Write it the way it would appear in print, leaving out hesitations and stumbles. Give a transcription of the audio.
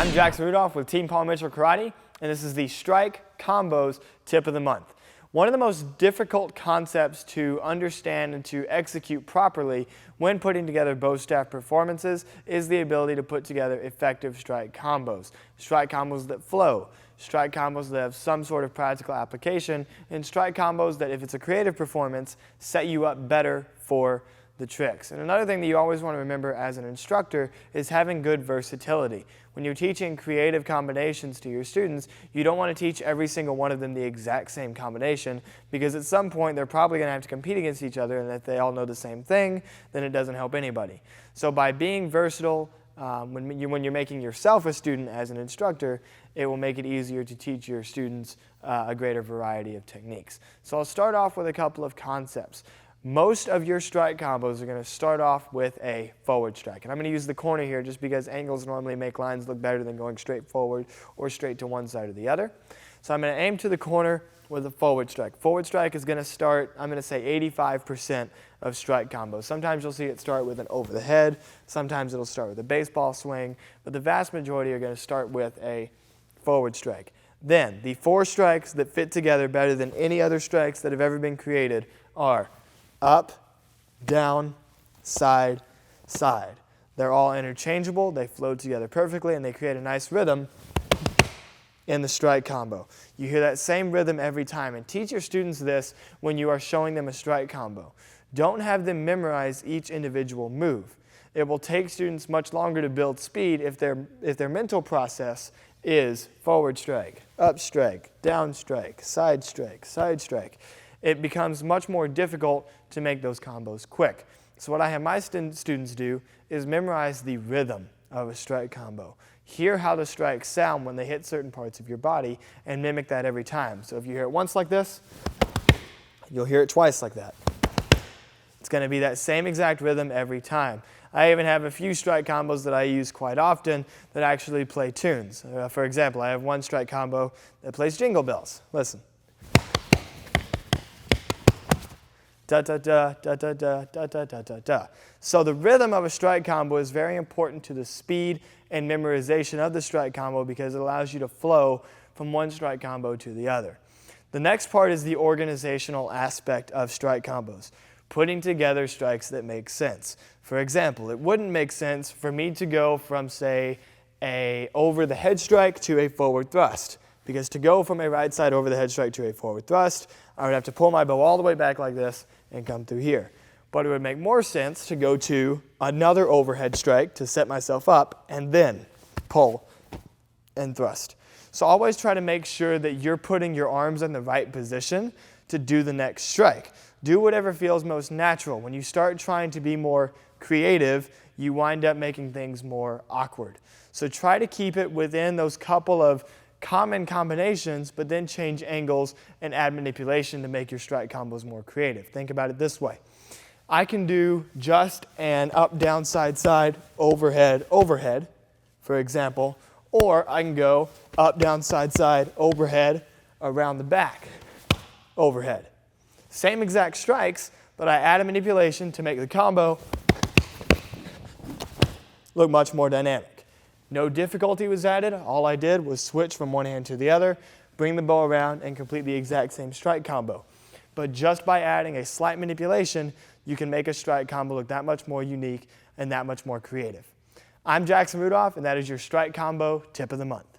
I'm Jackson Rudolph with Team Paul Mitchell Karate, and this is the Strike Combos Tip of the Month. One of the most difficult concepts to understand and to execute properly when putting together bow staff performances is the ability to put together effective strike combos. Strike combos that flow, strike combos that have some sort of practical application, and strike combos that, if it's a creative performance, set you up better for the tricks. And another thing that you always want to remember as an instructor is having good versatility. When you're teaching creative combinations to your students, you don't want to teach every single one of them the exact same combination, because at some point they're probably going to have to compete against each other, and if they all know the same thing, then it doesn't help anybody. So by being versatile, when you're making yourself a student as an instructor, it will make it easier to teach your students a greater variety of techniques. So I'll start off with a couple of concepts. Most of your strike combos are going to start off with a forward strike. And I'm going to use the corner here just because angles normally make lines look better than going straight forward or straight to one side or the other. So I'm going to aim to the corner with a forward strike. Forward strike is going to start, I'm going to say 85% of strike combos. Sometimes you'll see it start with an over the head. Sometimes it'll start with a baseball swing. But the vast majority are going to start with a forward strike. Then the four strikes that fit together better than any other strikes that have ever been created are up, down, side, side. They're all interchangeable, they flow together perfectly, and they create a nice rhythm in the strike combo. You hear that same rhythm every time, and teach your students this when you are showing them a strike combo. Don't have them memorize each individual move. It will take students much longer to build speed if their mental process is forward strike, up strike, down strike, side strike, side strike. It becomes much more difficult to make those combos quick. So what I have my students do is memorize the rhythm of a strike combo. Hear how the strikes sound when they hit certain parts of your body and mimic that every time. So if you hear it once like this, you'll hear it twice like that. It's going to be that same exact rhythm every time. I even have a few strike combos that I use quite often that actually play tunes. For example, I have one strike combo that plays Jingle Bells. Listen. Da da da da da da da da da da da. So the rhythm of a strike combo is very important to the speed and memorization of the strike combo because it allows you to flow from one strike combo to the other. The next part is the organizational aspect of strike combos, putting together strikes that make sense. For example, it wouldn't make sense for me to go from, say, a over the head strike to a forward thrust. Because to go from a right side over the head strike to a forward thrust, I would have to pull my bow all the way back like this and come through here. But it would make more sense to go to another overhead strike to set myself up and then pull and thrust. So always try to make sure that you're putting your arms in the right position to do the next strike. Do whatever feels most natural. When you start trying to be more creative, you wind up making things more awkward. So try to keep it within those couple of common combinations, but then change angles and add manipulation to make your strike combos more creative. Think about it this way. I can do just an up, down, side, side, overhead, overhead, for example, or I can go up, down, side, side, overhead, around the back, overhead. Same exact strikes, but I add a manipulation to make the combo look much more dynamic. No difficulty was added. All I did was switch from one hand to the other, bring the bow around, and complete the exact same strike combo. But just by adding a slight manipulation, you can make a strike combo look that much more unique and that much more creative. I'm Jackson Rudolph, and that is your Strike Combo Tip of the Month.